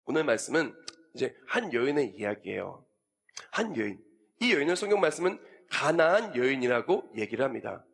오늘 말씀은 이제 한 여인의 이야기예요. 한 여인. 이 여인은 성경 말씀은 가나안 여인이라고 얘기를 합니다.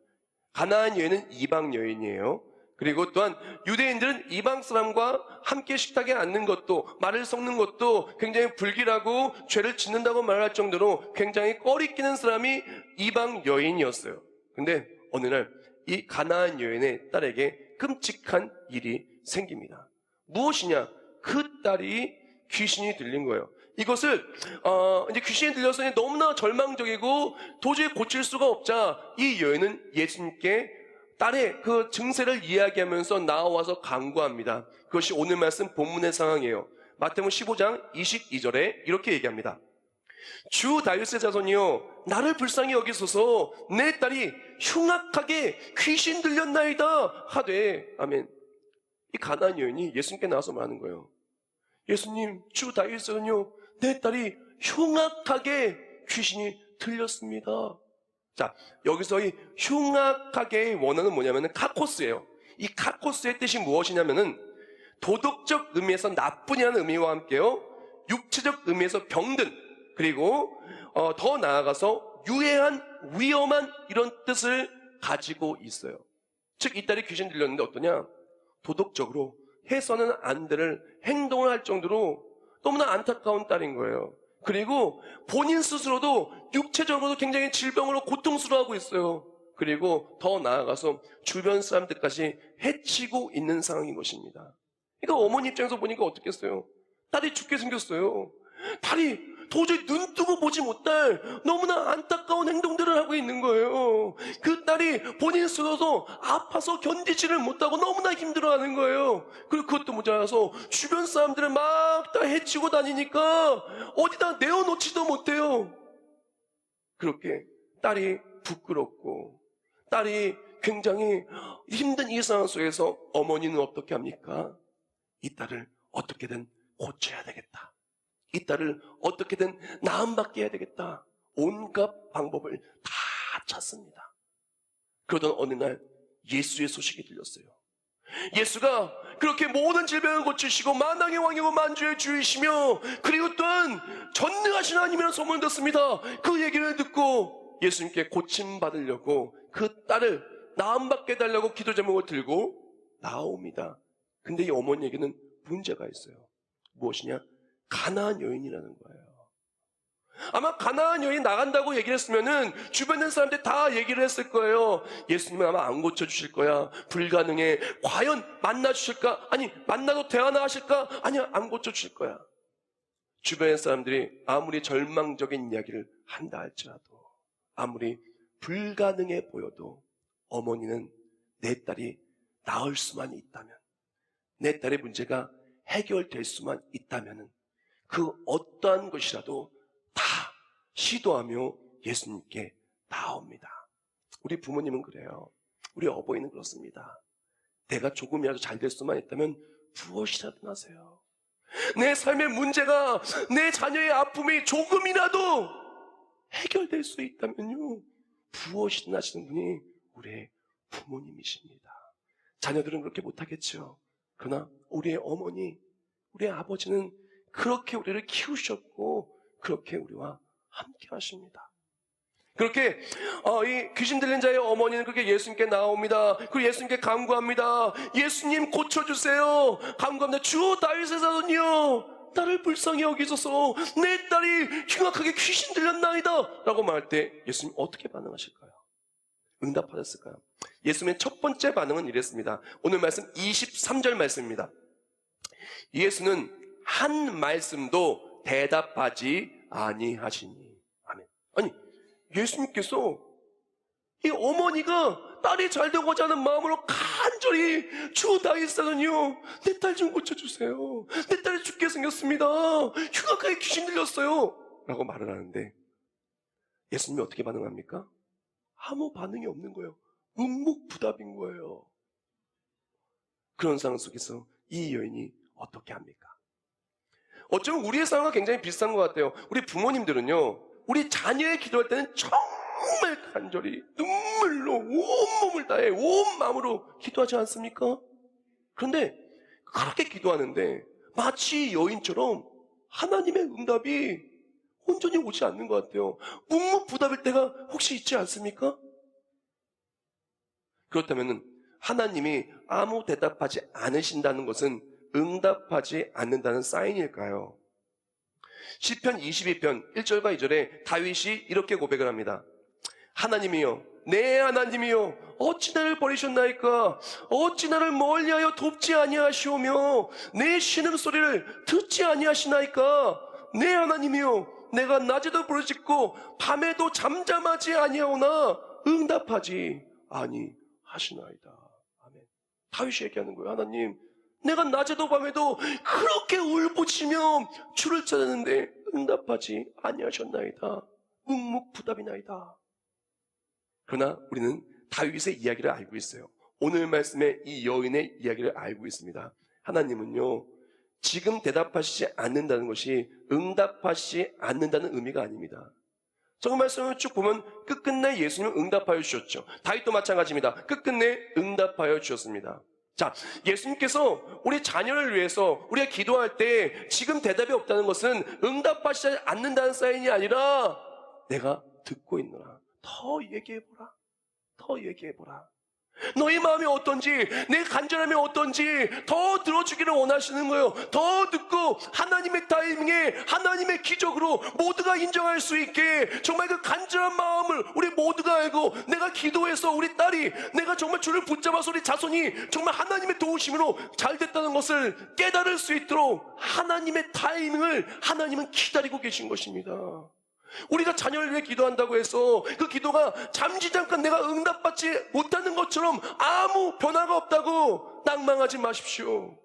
가나안 여인은 이방 여인이에요. 그리고 또한 유대인들은 이방 사람과 함께 식탁에 앉는 것도, 말을 섞는 것도 굉장히 불길하고 죄를 짓는다고 말할 정도로 굉장히 꺼리끼는 사람이 이방 여인이었어요. 근데 어느 날 이 가나안 여인의 딸에게 끔찍한 일이 생깁니다. 무엇이냐? 그 딸이 귀신이 들린 거예요. 이것을 이제 귀신이 들려서 너무나 절망적이고 도저히 고칠 수가 없자 이 여인은 예수님께 딸의 그 증세를 이야기하면서 나와서 간구합니다. 그것이 오늘 말씀 본문의 상황이에요. 마태복음 15장 22절에 이렇게 얘기합니다. 주 다윗의 자손이여, 나를 불쌍히 여기소서. 내 딸이 흉악하게 귀신 들렸나이다 하되. 아멘. 이 가나안 여인이 예수님께 나와서 말하는 거예요. 예수님, 주 다윗의 자손이여, 내 딸이 흉악하게 귀신이 들렸습니다. 자, 여기서 이 흉악하게의 원어는 뭐냐면은 카코스예요. 이 카코스의 뜻이 무엇이냐면은 도덕적 의미에서 나쁜이라는 의미와 함께요, 육체적 의미에서 병든, 그리고 더 나아가서 유해한, 위험한 이런 뜻을 가지고 있어요. 즉, 이 딸이 귀신 들렸는데 어떠냐? 도덕적으로 해서는 안 될 행동을 할 정도로 너무나 안타까운 딸인 거예요. 그리고 본인 스스로도 육체적으로도 굉장히 질병으로 고통스러워하고 있어요. 그리고 더 나아가서 주변 사람들까지 해치고 있는 상황인 것입니다. 그러니까 어머니 입장에서 보니까 어떻겠어요? 딸이 죽게 생겼어요. 딸이 도저히 눈 뜨고 보지 못할 너무나 안타까운 행동들을 하고 있는 거예요. 그 딸이 본인 스스로도 아파서 견디지를 못하고 너무나 힘들어하는 거예요. 그리고 그것도 모자라서 주변 사람들을 막 다 해치고 다니니까 어디다 내어놓지도 못해요. 그렇게 딸이 부끄럽고 딸이 굉장히 힘든 이 상황 속에서 어머니는 어떻게 합니까? 이 딸을 어떻게든 고쳐야 되겠다. 이 딸을 어떻게든 나음받게 해야 되겠다. 온갖 방법을 다 찾습니다. 그러던 어느 날 예수의 소식이 들렸어요. 예수가 그렇게 모든 질병을 고치시고 만왕의 왕이고 만주의 주이시며 그리고 또한 전능하신 하나님이라는 소문을 듣습니다. 그 얘기를 듣고 예수님께 고침받으려고 그 딸을 나음받게 해달라고 기도 제목을 들고 나옵니다. 근데 이 어머니에게는 문제가 있어요. 무엇이냐? 가나안 여인이라는 거예요. 아마 가나안 여인 나간다고 얘기를 했으면은 주변에 사람들이 다 얘기를 했을 거예요. 예수님은 아마 안 고쳐주실 거야. 불가능해. 과연 만나주실까? 아니, 만나도 대화나 하실까? 아니야, 안 고쳐주실 거야. 주변의 사람들이 아무리 절망적인 이야기를 한다 할지라도, 아무리 불가능해 보여도 어머니는 내 딸이 나을 수만 있다면, 내 딸의 문제가 해결될 수만 있다면 그 어떠한 것이라도 다 시도하며 예수님께 나옵니다. 우리 부모님은 그래요. 우리 어버이는 그렇습니다. 내가 조금이라도 잘 될 수만 있다면 무엇이라도 하세요. 내 삶의 문제가, 내 자녀의 아픔이 조금이라도 해결될 수 있다면요, 무엇이든 하시는 분이 우리의 부모님이십니다. 자녀들은 그렇게 못하겠죠. 그러나 우리의 어머니, 우리의 아버지는 그렇게 우리를 키우셨고 그렇게 우리와 함께 하십니다. 그렇게 이 귀신 들린 자의 어머니는 그렇게 예수님께 나옵니다. 그리고 예수님께 간구합니다. 예수님 고쳐주세요. 간구합니다. 주 다윗의 자손이여, 나를 불쌍히 여기소서. 내 딸이 흉악하게 귀신 들렸나이다 라고 말할 때 예수님 어떻게 반응하실까요? 응답하셨을까요? 예수님의 첫 번째 반응은 이랬습니다. 오늘 말씀 23절 말씀입니다. 예수는 한 말씀도 대답하지 아니하시니. 아멘. 아니, 예수님께서 이 어머니가 딸이 잘 되고자 하는 마음으로 간절히 주 다윗의 자손이여, 내 딸 좀 고쳐주세요. 내 딸이 죽게 생겼습니다. 흉악하게 귀신 들렸어요 라고 말을 하는데 예수님이 어떻게 반응합니까? 아무 반응이 없는 거예요. 묵묵부답인 거예요. 그런 상황 속에서 이 여인이 어떻게 합니까? 어쩌면 우리의 상황과 굉장히 비슷한 것 같아요. 우리 부모님들은요, 우리 자녀의 기도할 때는 정말 간절히 눈물로 온 몸을 다해 온 마음으로 기도하지 않습니까? 그런데 그렇게 기도하는데 마치 여인처럼 하나님의 응답이 온전히 오지 않는 것 같아요. 묵묵부답일 때가 혹시 있지 않습니까? 그렇다면 하나님이 아무 대답하지 않으신다는 것은 응답하지 않는다는 사인일까요? 시편 22편 1절과 2절에 다윗이 이렇게 고백을 합니다. 하나님이여, 내 하나님이여, 어찌 나를 버리셨나이까? 어찌 나를 멀리하여 돕지 아니하시오며 내 신음소리를 듣지 아니하시나이까? 내 하나님이여, 내가 낮에도 부르짖고 밤에도 잠잠하지 아니하오나 응답하지 아니하시나이다. 아멘. 다윗이 얘기하는 거예요. 하나님, 내가 낮에도 밤에도 그렇게 울부짖으며 주를 찾았는데 응답하지 아니하셨나이다. 묵묵부답이나이다. 그러나 우리는 다윗의 이야기를 알고 있어요. 오늘 말씀의 이 여인의 이야기를 알고 있습니다. 하나님은요, 지금 대답하시지 않는다는 것이 응답하시지 않는다는 의미가 아닙니다. 저 말씀을 쭉 보면 끝끝내 예수님은 응답하여 주셨죠. 다윗도 마찬가지입니다. 끝끝내 응답하여 주셨습니다. 자, 예수님께서 우리 자녀를 위해서 우리가 기도할 때 지금 대답이 없다는 것은 응답하시지 않는다는 사인이 아니라 내가 듣고 있노라. 더 얘기해보라. 더 얘기해보라. 너희 마음이 어떤지, 내 간절함이 어떤지 더 들어주기를 원하시는 거예요. 더 듣고 하나님의 타이밍에 하나님의 기적으로 모두가 인정할 수 있게 정말 그 간절한 마음을 우리 모두가 알고 내가 기도해서 우리 딸이 내가 정말 주를 붙잡아서 우리 자손이 정말 하나님의 도우심으로 잘 됐다는 것을 깨달을 수 있도록 하나님의 타이밍을 하나님은 기다리고 계신 것입니다. 우리가 자녀를 위해 기도한다고 해서 그 기도가 잠시 잠깐 내가 응답받지 못하는 것처럼 아무 변화가 없다고 낭망하지 마십시오.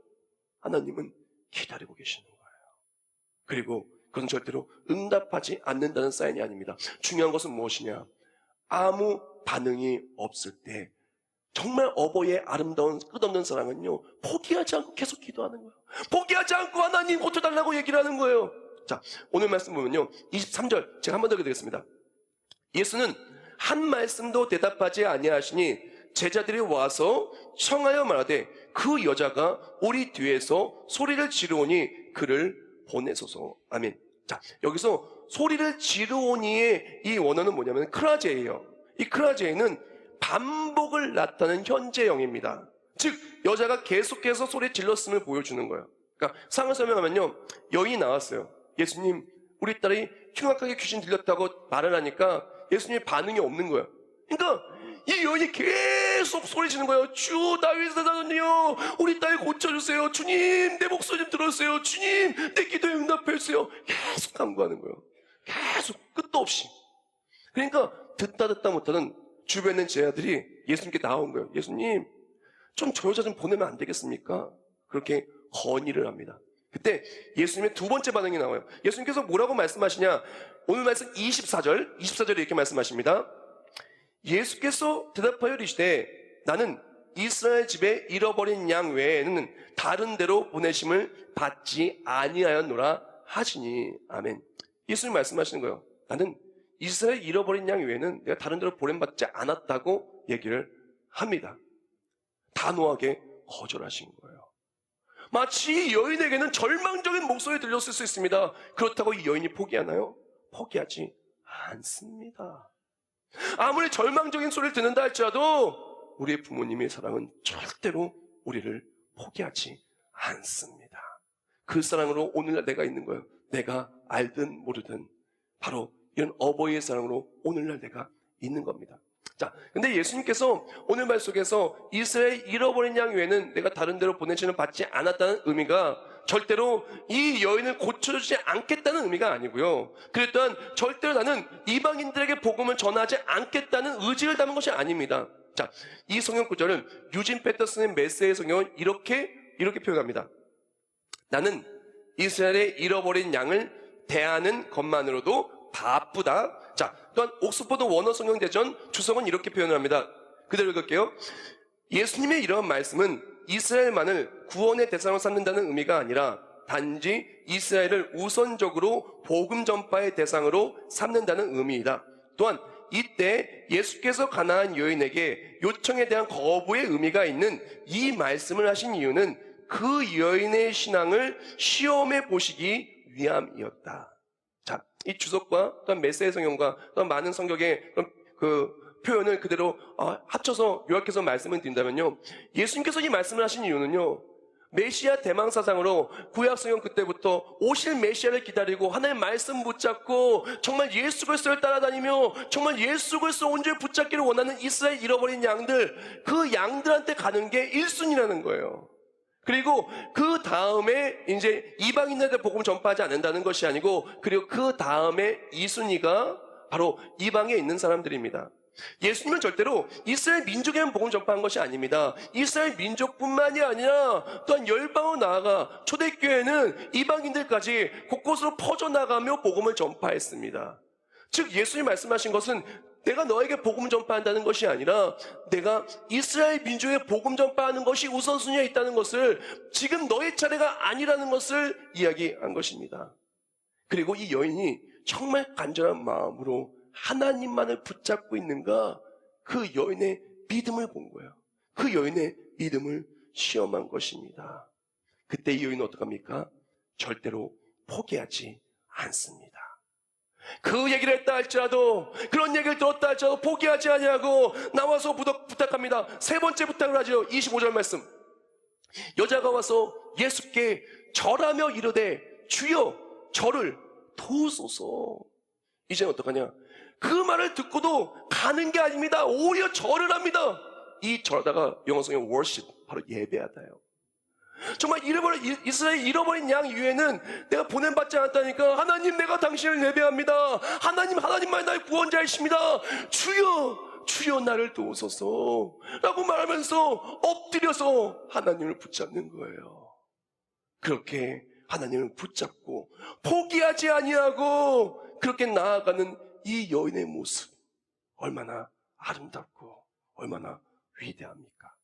하나님은 기다리고 계시는 거예요. 그리고 그건 절대로 응답하지 않는다는 사인이 아닙니다. 중요한 것은 무엇이냐? 아무 반응이 없을 때 정말 어버이의 아름다운 끝없는 사랑은요, 포기하지 않고 계속 기도하는 거예요. 포기하지 않고 하나님 고쳐달라고 얘기를 하는 거예요. 자, 오늘 말씀 보면요, 23절 제가 한 번 더 읽어드리겠습니다. 예수는 한 말씀도 대답하지 아니하시니 제자들이 와서 청하여 말하되 그 여자가 우리 뒤에서 소리를 지르오니 그를 보내소서. 아멘. 자, 여기서 소리를 지르오니의 이 원어는 뭐냐면 크라제예요. 이 크라제는 반복을 나타내는 현재형입니다. 즉 여자가 계속해서 소리 질렀음을 보여주는 거예요. 그러니까 상을 설명하면요, 여인이 나왔어요. 예수님, 우리 딸이 흉악하게 귀신 들렸다고 말을 하니까 예수님의 반응이 없는 거예요. 그러니까 이 여인이 계속 소리 지는 거예요. 주 다윗의 자손이여, 우리 딸 고쳐주세요. 주님, 내 목소리 좀 들어주세요. 주님, 내 기도에 응답해주세요. 계속 간구하는 거예요. 계속 끝도 없이. 그러니까 듣다 못하는 주변에 있는 제자들이 예수님께 나온 거예요. 예수님, 좀 저 여자 좀 보내면 안 되겠습니까? 그렇게 건의를 합니다. 그때 예수님의 두 번째 반응이 나와요. 예수님께서 뭐라고 말씀하시냐? 오늘 말씀 24절에 이렇게 말씀하십니다. 예수께서 대답하여 이르시되 나는 이스라엘 집에 잃어버린 양 외에는 다른 데로 보내심을 받지 아니하였노라 하시니. 아멘. 예수님 말씀하시는 거예요. 나는 이스라엘 잃어버린 양 외에는 내가 다른 데로 보냄받지 않았다고 얘기를 합니다. 단호하게 거절하신 거예요. 마치 이 여인에게는 절망적인 목소리 들렸을 수 있습니다. 그렇다고 이 여인이 포기하나요? 포기하지 않습니다. 아무리 절망적인 소리를 듣는다 할지라도 우리의 부모님의 사랑은 절대로 우리를 포기하지 않습니다. 그 사랑으로 오늘날 내가 있는 거예요. 내가 알든 모르든 바로 이런 어버이의 사랑으로 오늘날 내가 있는 겁니다. 자, 근데 예수님께서 오늘 말 속에서 이스라엘 잃어버린 양 외에는 내가 다른 데로 보내지는 받지 않았다는 의미가 절대로 이 여인을 고쳐주지 않겠다는 의미가 아니고요. 그랬던 절대로 나는 이방인들에게 복음을 전하지 않겠다는 의지를 담은 것이 아닙니다. 자, 이 성경 구절은 유진 패터슨의 메시의 성경은 이렇게 표현합니다. 나는 이스라엘의 잃어버린 양을 대하는 것만으로도 바쁘다. 자, 또한 옥스퍼드 원어 성경 대전 주석은 이렇게 표현을 합니다. 그대로 읽을게요. 예수님의 이러한 말씀은 이스라엘만을 구원의 대상으로 삼는다는 의미가 아니라 단지 이스라엘을 우선적으로 복음 전파의 대상으로 삼는다는 의미이다. 또한 이때 예수께서 가나안 여인에게 요청에 대한 거부의 의미가 있는 이 말씀을 하신 이유는 그 여인의 신앙을 시험해 보시기 위함이었다. 자, 이 주석과 또한 메시아 성경과 또한 많은 성경의 그 표현을 그대로 합쳐서 요약해서 말씀을 드린다면요, 예수님께서 이 말씀을 하신 이유는요, 메시아 대망 사상으로 구약 성경 그때부터 오실 메시아를 기다리고 하나님의 말씀 붙잡고 정말 예수 그리스도를 따라다니며 정말 예수 그리스도 온전히 붙잡기를 원하는 이스라엘 잃어버린 양들, 그 양들한테 가는 게 1순위라는 거예요. 그리고 그 다음에 이제 이방인들한테 복음을 전파하지 않는다는 것이 아니고, 그리고 그 다음에 2순위가 바로 이방에 있는 사람들입니다. 예수님은 절대로 이스라엘 민족에만 복음 전파한 것이 아닙니다. 이스라엘 민족뿐만이 아니라 또한 열방으로 나아가 초대교회는 이방인들까지 곳곳으로 퍼져나가며 복음을 전파했습니다. 즉 예수님 말씀하신 것은 내가 너에게 복음 전파한다는 것이 아니라 내가 이스라엘 민족에 복음 전파하는 것이 우선순위에 있다는 것을, 지금 너의 차례가 아니라는 것을 이야기한 것입니다. 그리고 이 여인이 정말 간절한 마음으로 하나님만을 붙잡고 있는가, 그 여인의 믿음을 본 거예요. 그 여인의 믿음을 시험한 것입니다. 그때 이 여인은 어떡합니까? 절대로 포기하지 않습니다. 그 얘기를 했다 할지라도, 그런 얘기를 들었다 할지라도 포기하지 아니하고 나와서 부탁합니다. 세 번째 부탁을 하죠. 25절 말씀. 여자가 와서 예수께 절하며 이르되 주여 저를 도우소서. 이제는 어떡하냐? 그 말을 듣고도 가는 게 아닙니다. 오히려 절을 합니다. 이 절하다가 영어 성경 worship, 바로 예배하다요. 정말 이스라엘 잃어버린 양 위에는 내가 보냄받지 않았다니까, 하나님 내가 당신을 예배합니다. 하나님만 나의 구원자이십니다. 주여 나를 도우소서 라고 말하면서 엎드려서 하나님을 붙잡는 거예요. 그렇게 하나님을 붙잡고 포기하지 아니하고 그렇게 나아가는 이 여인의 모습, 얼마나 아름답고 얼마나 위대합니까?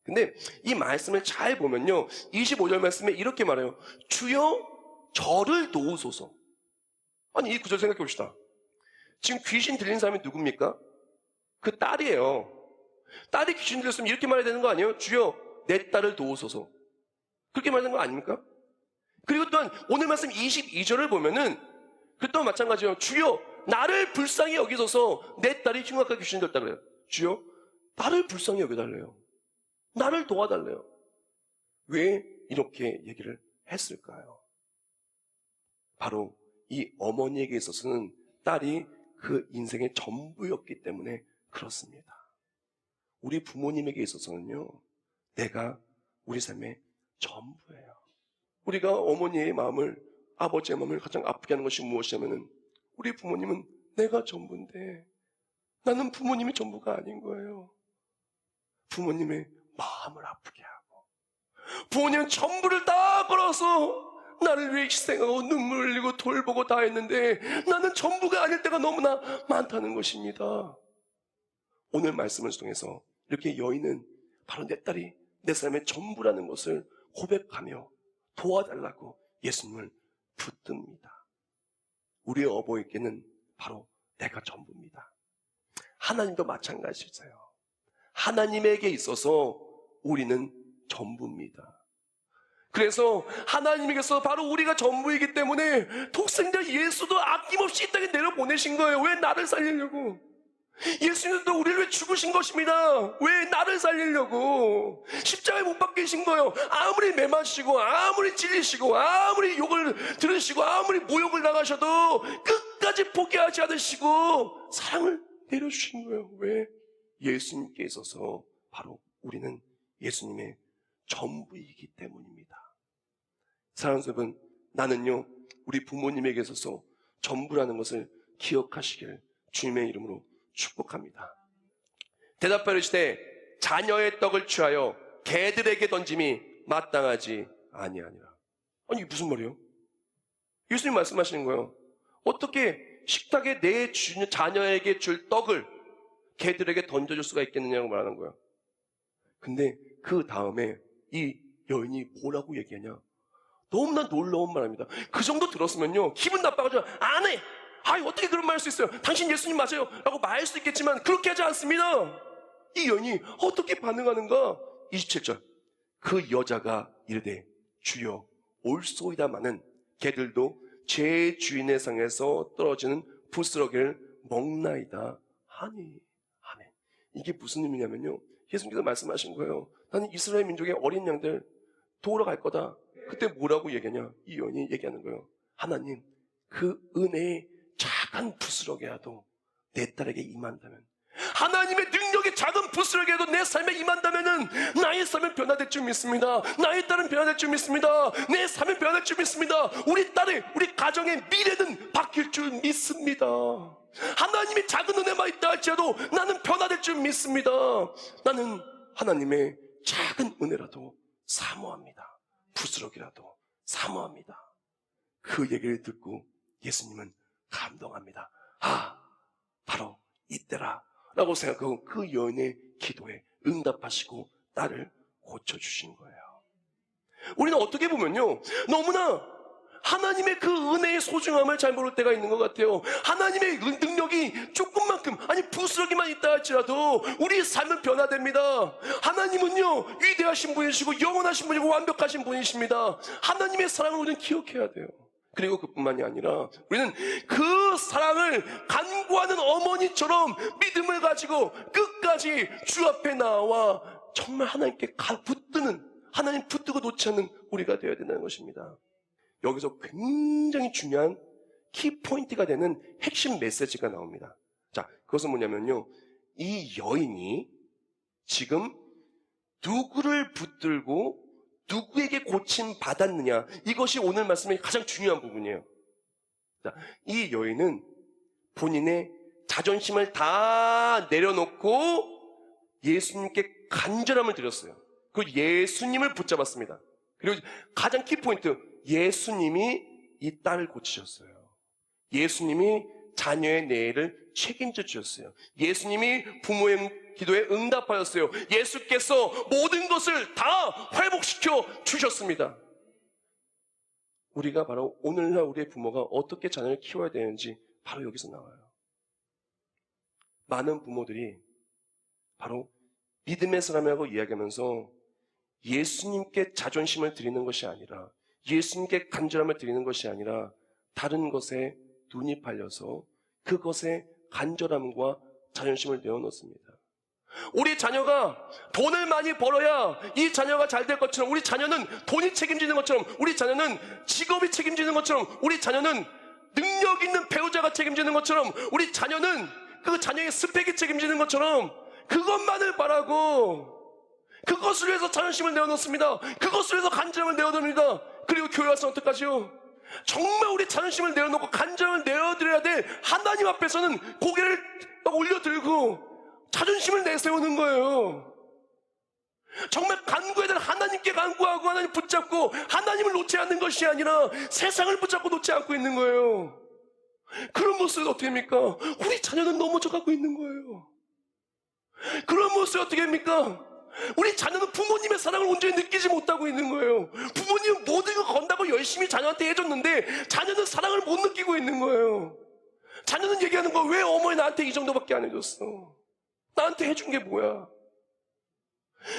근데 이 말씀을 잘 보면요, 25절 말씀에 이렇게 말해요. 주여 저를 도우소서. 아니, 이 구절 생각해 봅시다. 지금 귀신 들린 사람이 누굽니까? 그 딸이에요. 딸이 귀신 들렸으면 이렇게 말해야 되는 거 아니에요? 주여 내 딸을 도우소서. 그렇게 말하는 거 아닙니까? 그리고 또한 오늘 말씀 22절을 보면은 그것도 마찬가지예요. 주여 나를 불쌍히 여기소서. 내 딸이 흉악하게 귀신 들었다 그래요. 주여 나를 불쌍히 여겨달래요. 나를 도와달래요. 왜 이렇게 얘기를 했을까요? 바로 이 어머니에게 있어서는 딸이 그 인생의 전부였기 때문에 그렇습니다. 우리 부모님에게 있어서는요, 내가 우리 삶의 전부예요. 우리가 어머니의 마음을, 아버지의 마음을 가장 아프게 하는 것이 무엇이냐면은, 우리 부모님은 내가 전부인데 나는 부모님이 전부가 아닌 거예요. 부모님의 마음을 아프게 하고, 부모님은 전부를 다 걸어서 나를 위해 희생하고 눈물 흘리고 돌보고 다 했는데 나는 전부가 아닐 때가 너무나 많다는 것입니다. 오늘 말씀을 통해서 이렇게 여인은 바로 내 딸이 내 삶의 전부라는 것을 고백하며 도와달라고 예수님을 붙듭니다. 우리의 어버이께는 바로 내가 전부입니다. 하나님도 마찬가지세요. 하나님에게 있어서 우리는 전부입니다. 그래서 하나님에게서 바로 우리가 전부이기 때문에 독생자 예수도 아낌없이 이 땅에 내려보내신 거예요. 왜? 나를 살리려고. 예수님도 우리를 위해 죽으신 것입니다. 왜? 나를 살리려고. 십자가에 못 박히신 거예요. 아무리 매마시고 아무리 찔리시고 아무리 욕을 들으시고 아무리 모욕을 당하셔도 끝까지 포기하지 않으시고 사랑을 내려주신 거예요. 왜? 예수님께 있어서 바로 우리는 예수님의 전부이기 때문입니다. 사랑하는 여러분, 나는요 우리 부모님에게 있어서 전부라는 것을 기억하시길 주님의 이름으로 축복합니다. 대답하시되 자녀의 떡을 취하여 개들에게 던짐이 마땅하지 아니하니라. 아니 이게 무슨 말이에요? 예수님 말씀하시는 거예요. 어떻게 식탁에 내 자녀에게 줄 떡을 개들에게 던져줄 수가 있겠느냐고 말하는 거예요. 근데 그 다음에 이 여인이 뭐라고 얘기하냐? 너무나 놀라운 말입니다. 그 정도 들었으면요, 기분 나빠가지고 안 해. 어떻게 그런 말 할 수 있어요? 당신 예수님 맞아요 라고 말할 수 있겠지만 그렇게 하지 않습니다. 이 여인이 어떻게 반응하는가? 27절, 그 여자가 이르되 주여 올소이다마는 개들도 제 주인의 상에서 떨어지는 부스러기를 먹나이다 하니. 아멘. 이게 무슨 의미냐면요, 예수님께서 말씀하신 거예요. 나는 이스라엘 민족의 어린 양들 도우러 갈 거다. 그때 뭐라고 얘기하냐? 이 여인이 얘기하는 거예요. 하나님, 그 은혜의 작은 부스러기라도 내 딸에게 임한다면, 하나님의 능력의 작은 부스러기라도 내 삶에 임한다면은 나의 삶은 변화될 줄 믿습니다. 나의 딸은 변화될 줄 믿습니다. 내 삶은 변화될 줄 믿습니다. 우리 딸의, 우리 가정의 미래는 바뀔 줄 믿습니다. 하나님의 작은 은혜만 있다 할지라도 나는 변화될 줄 믿습니다. 나는 하나님의 작은 은혜라도 사모합니다. 부스러기라도 사모합니다. 그 얘기를 듣고 예수님은 감동합니다. 바로 이때라 라고 생각하고 그 여인의 기도에 응답하시고 딸을 고쳐주신 거예요. 우리는 어떻게 보면요, 너무나 하나님의 그 은혜의 소중함을 잘 모를 때가 있는 것 같아요. 하나님의 능력이 조금만큼, 아니 부스러기만 있다 할지라도 우리의 삶은 변화됩니다. 하나님은요, 위대하신 분이시고 영원하신 분이고 완벽하신 분이십니다. 하나님의 사랑을 우리는 기억해야 돼요. 그리고 그뿐만이 아니라 우리는 그 사랑을 간구하는 어머니처럼 믿음을 가지고 끝까지 주 앞에 나와 정말 하나님께 붙드는, 하나님 붙들고 놓지 않는 우리가 되어야 된다는 것입니다. 여기서 굉장히 중요한 키포인트가 되는 핵심 메시지가 나옵니다. 자, 그것은 뭐냐면요, 이 여인이 지금 누구를 붙들고 누구에게 고침 받았느냐, 이것이 오늘 말씀의 가장 중요한 부분이에요. 자, 이 여인은 본인의 자존심을 다 내려놓고 예수님께 간절함을 드렸어요. 그 예수님을 붙잡았습니다. 그리고 가장 키포인트, 예수님이 이 딸을 고치셨어요. 예수님이 자녀의 내일을 책임져 주셨어요. 예수님이 부모의 기도에 응답하였어요. 예수께서 모든 것을 다 회복시켜 주셨습니다. 우리가 바로 오늘날 우리의 부모가 어떻게 자녀를 키워야 되는지 바로 여기서 나와요. 많은 부모들이 바로 믿음의 사람이라고 이야기하면서 예수님께 자존심을 드리는 것이 아니라, 예수님께 간절함을 드리는 것이 아니라 다른 것에 눈이 팔려서 그것에 간절함과 자존심을 내어놓습니다. 우리 자녀가 돈을 많이 벌어야 이 자녀가 잘 될 것처럼, 우리 자녀는 돈이 책임지는 것처럼, 우리 자녀는 직업이 책임지는 것처럼, 우리 자녀는 능력 있는 배우자가 책임지는 것처럼, 우리 자녀는 그 자녀의 스펙이 책임지는 것처럼 그것만을 바라고 그것을 위해서 자존심을 내어놓습니다. 그것을 위해서 간절함을 내어놓습니다. 그리고 교회 와서 어떡하지요? 정말 우리 자존심을 내어놓고 간절함을 내어드려야 될 하나님 앞에서는 고개를 올려들고 자존심을 내세우는 거예요. 정말 간구해야 될 하나님께 간구하고 하나님 붙잡고 하나님을 놓지 않는 것이 아니라 세상을 붙잡고 놓지 않고 있는 거예요. 그런 모습이 어떻게 됩니까? 우리 자녀는 넘어져 가고 있는 거예요. 그런 모습이 어떻게 됩니까? 우리 자녀는 부모님의 사랑을 온전히 느끼지 못하고 있는 거예요. 부모님은 모든 걸 건다고 열심히 자녀한테 해줬는데 자녀는 사랑을 못 느끼고 있는 거예요. 자녀는 얘기하는 거, 왜 어머니 나한테 이 정도밖에 안 해줬어? 나한테 해준 게 뭐야?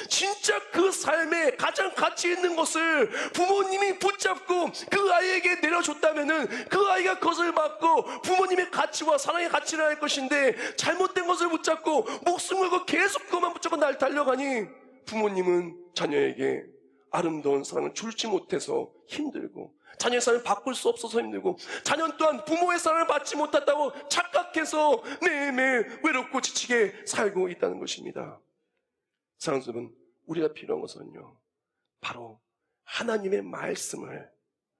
진짜 그 삶에 가장 가치 있는 것을 부모님이 붙잡고 그 아이에게 내려줬다면은 그 아이가 그것을 받고 부모님의 가치와 사랑의 가치를 알 것인데, 잘못된 것을 붙잡고 목숨 걸고 계속 그것만 붙잡고 날 달려가니 부모님은 자녀에게 아름다운 사랑을 줄지 못해서 힘들고, 자녀의 사랑을 바꿀 수 없어서 힘들고, 자녀 또한 부모의 사랑을 받지 못했다고 착각해서 매일매일 외롭고 지치게 살고 있다는 것입니다. 사랑하는 여러분, 우리가 필요한 것은요, 바로 하나님의 말씀을,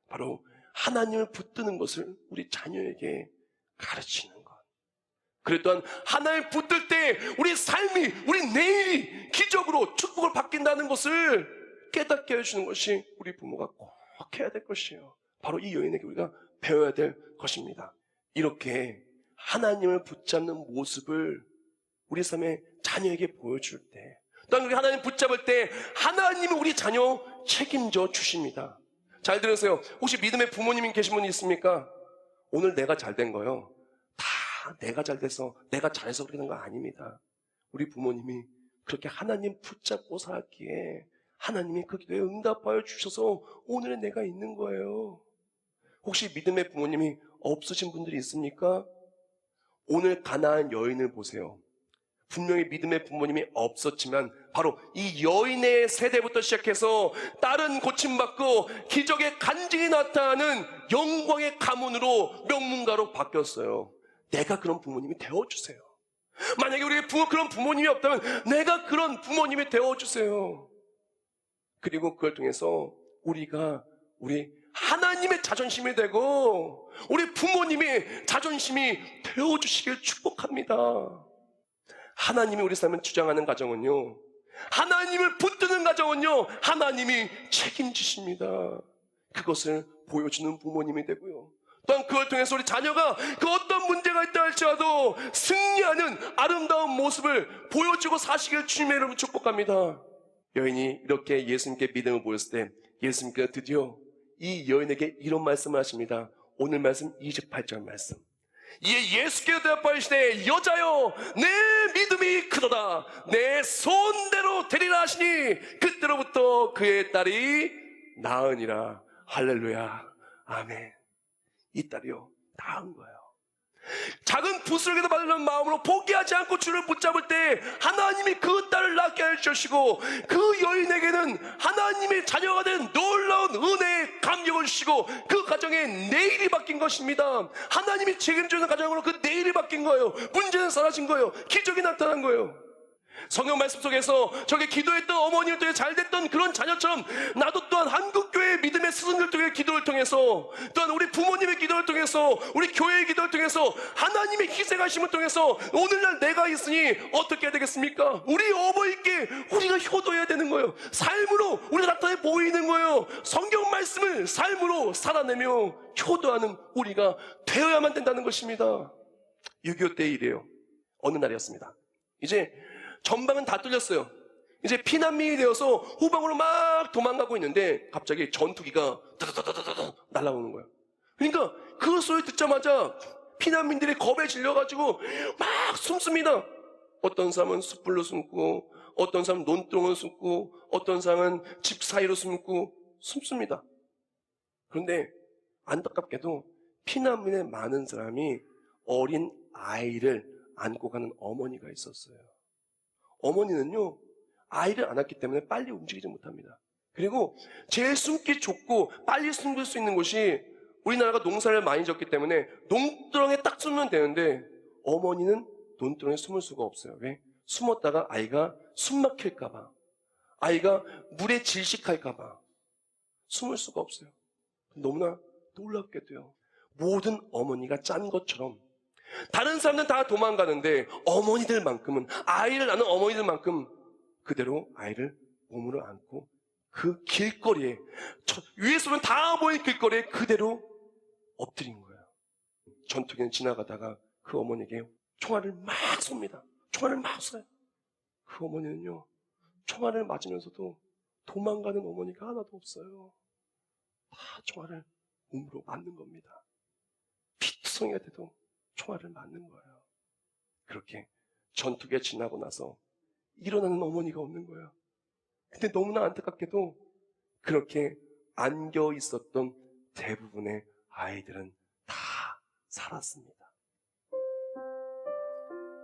바로 하나님을 붙드는 것을 우리 자녀에게 가르치는 것. 그래 또한 하나님을 붙들 때 우리 삶이, 우리 내일이 기적으로 축복을 바뀐다는 것을 깨닫게 해주는 것이 우리 부모가 꼭 해야 될 것이에요. 바로 이 여인에게 우리가 배워야 될 것입니다. 이렇게 하나님을 붙잡는 모습을 우리 삶의 자녀에게 보여줄 때, 또한 우리 하나님 붙잡을 때 하나님은 우리 자녀 책임져 주십니다. 잘 들으세요. 혹시 믿음의 부모님이 계신 분이 있습니까? 오늘 내가 잘 된 거요, 다 내가 잘 돼서, 내가 잘해서 그러는 거 아닙니다. 우리 부모님이 그렇게 하나님 붙잡고 살았기에 하나님이 그 기도에 응답하여 주셔서 오늘의 내가 있는 거예요. 혹시 믿음의 부모님이 없으신 분들이 있습니까? 오늘 가나안 여인을 보세요. 분명히 믿음의 부모님이 없었지만 바로 이 여인의 세대부터 시작해서 딸은 고침받고 기적의 간증이 나타나는 영광의 가문으로 명문가로 바뀌었어요. 내가 그런 부모님이 되어주세요. 만약에 우리의 그런 부모님이 없다면 내가 그런 부모님이 되어주세요. 그리고 그걸 통해서 우리 하나님의 자존심이 되고 우리 부모님의 자존심이 되어주시길 축복합니다. 하나님이 우리 삶을 주장하는 가정은요, 하나님을 붙드는 가정은요, 하나님이 책임지십니다. 그것을 보여주는 부모님이 되고요, 또한 그걸 통해서 우리 자녀가 그 어떤 문제가 있다 할지라도 승리하는 아름다운 모습을 보여주고 사시길 주님의 이름으로 축복합니다. 여인이 이렇게 예수님께 믿음을 보였을 때 예수님께서 드디어 이 여인에게 이런 말씀을 하십니다. 오늘 말씀 28절 말씀. 이에 예수께서 대답하시되 여자여 내 믿음이 크도다, 내 소원대로 되리라 하시니 그때로부터 그의 딸이 나으니라. 할렐루야, 아멘. 이 딸이요, 나은 거예요. 작은 부스러기도 받으려는 마음으로 포기하지 않고 주를 붙잡을 때 하나님이 그 딸을 낳게 해주시고 그 여인에게는 하나님의 자녀가 된 놀라운 은혜의 감격을 주시고 그 가정의 내일이 바뀐 것입니다. 하나님이 책임지는 가정으로 그 내일이 바뀐 거예요. 문제는 사라진 거예요. 기적이 나타난 거예요. 성경 말씀 속에서 저게 기도했던 어머니를 통해 잘됐던 그런 자녀처럼 나도 또한 한국교회의 믿음의 스승들 통해 기도를 통해서, 또한 우리 부모님의 기도를 통해서, 우리 교회의 기도를 통해서, 하나님의 희생하심을 통해서 오늘날 내가 있으니 어떻게 해야 되겠습니까? 우리 어머니께 우리가 효도해야 되는 거예요. 삶으로 우리가 나타내 보이는 거예요. 성경 말씀을 삶으로 살아내며 효도하는 우리가 되어야만 된다는 것입니다. 6.25 때 이래요. 어느 날이었습니다. 이제 전방은 다 뚫렸어요. 이제 피난민이 되어서 후방으로 막 도망가고 있는데 갑자기 전투기가 다다다다다 날아오는 거예요. 그러니까 그 소리 듣자마자 피난민들이 겁에 질려가지고 막 숨습니다. 어떤 사람은 숯불로 숨고, 어떤 사람은 논두렁을 숨고, 어떤 사람은 집 사이로 숨습니다. 그런데 안타깝게도 피난민의 많은 사람이 어린 아이를 안고 가는 어머니가 있었어요. 어머니는요, 아이를 안았기 때문에 빨리 움직이지 못합니다. 그리고 제일 숨기 좁고 빨리 숨길 수 있는 곳이, 우리나라가 농사를 많이 졌기 때문에 논두렁에 딱 숨으면 되는데 어머니는 논두렁에 숨을 수가 없어요. 왜? 숨었다가 아이가 숨 막힐까봐, 아이가 물에 질식할까봐 숨을 수가 없어요. 너무나 놀랍게도요, 모든 어머니가 짠 것처럼 다른 사람들은 다 도망가는데 어머니들만큼은, 아이를 낳는 어머니들만큼 그대로 아이를 몸으로 안고 그 길거리에, 위에서는 다 보이는 길거리에 그대로 엎드린 거예요. 전투기는 지나가다가 그 어머니에게 총알을 막 쏩니다. 총알을 막 쏴요. 그 어머니는요, 총알을 맞으면서도 도망가는 어머니가 하나도 없어요. 다 총알을 몸으로 맞는 겁니다. 피투성이가 돼도 총알을 맞는 거예요. 그렇게 전투기가 지나고 나서 일어나는 어머니가 없는 거예요. 근데 너무나 안타깝게도 그렇게 안겨 있었던 대부분의 아이들은 다 살았습니다.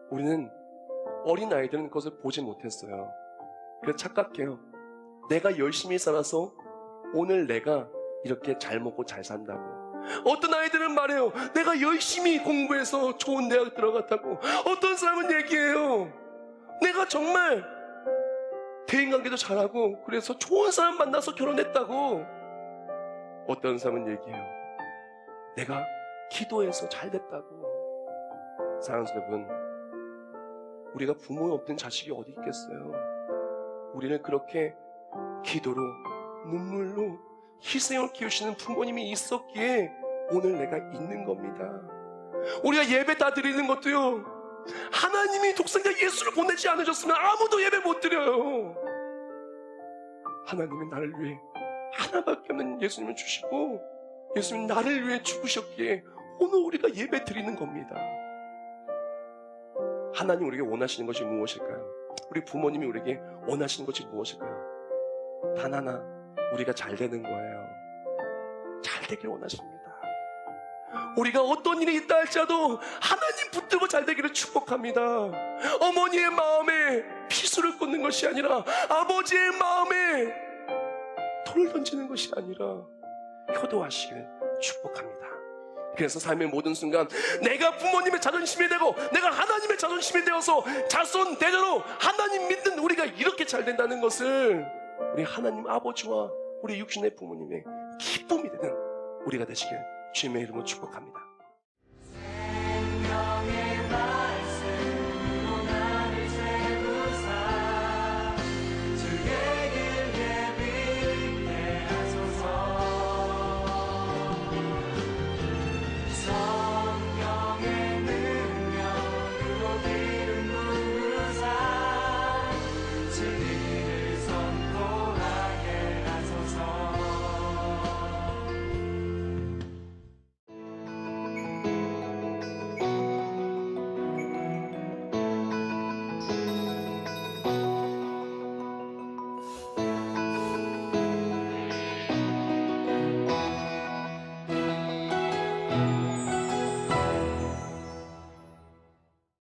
우리는 어린 아이들은 그것을 보지 못했어요. 그래서 착각해요. 내가 열심히 살아서 오늘 내가 이렇게 잘 먹고 잘 산다고. 어떤 아이들은 말해요. 내가 열심히 공부해서 좋은 대학 들어갔다고. 어떤 사람은 얘기해요. 내가 정말 대인관계도 잘하고 그래서 좋은 사람 만나서 결혼했다고. 어떤 사람은 얘기해요. 내가 기도해서 잘 됐다고. 사랑하는 여러분, 우리가 부모 없는 자식이 어디 있겠어요. 우리는 그렇게 기도로, 눈물로, 희생을 키우시는 부모님이 있었기에 오늘 내가 있는 겁니다. 우리가 예배 다 드리는 것도요, 하나님이 독생자 예수를 보내지 않으셨으면 아무도 예배 못 드려요. 하나님은 나를 위해 하나밖에 없는 예수님을 주시고 예수님 나를 위해 죽으셨기에 오늘 우리가 예배 드리는 겁니다. 하나님 우리에게 원하시는 것이 무엇일까요? 우리 부모님이 우리에게 원하시는 것이 무엇일까요? 단 하나, 우리가 잘 되는 거예요. 잘 되길 원하십니다. 우리가 어떤 일이 있다 할지라도 하나님 붙들고 잘 되기를 축복합니다. 어머니의 마음에 피수를 꽂는 것이 아니라 아버지의 마음에 돌을 던지는 것이 아니라 효도하시길 축복합니다. 그래서 삶의 모든 순간 내가 부모님의 자존심이 되고 내가 하나님의 자존심이 되어서 자손 대대로 하나님 믿는 우리가 이렇게 잘 된다는 것을 우리 하나님 아버지와 우리 육신의 부모님의 기쁨이 되는 우리가 되시길 주님의 이름으로 축복합니다.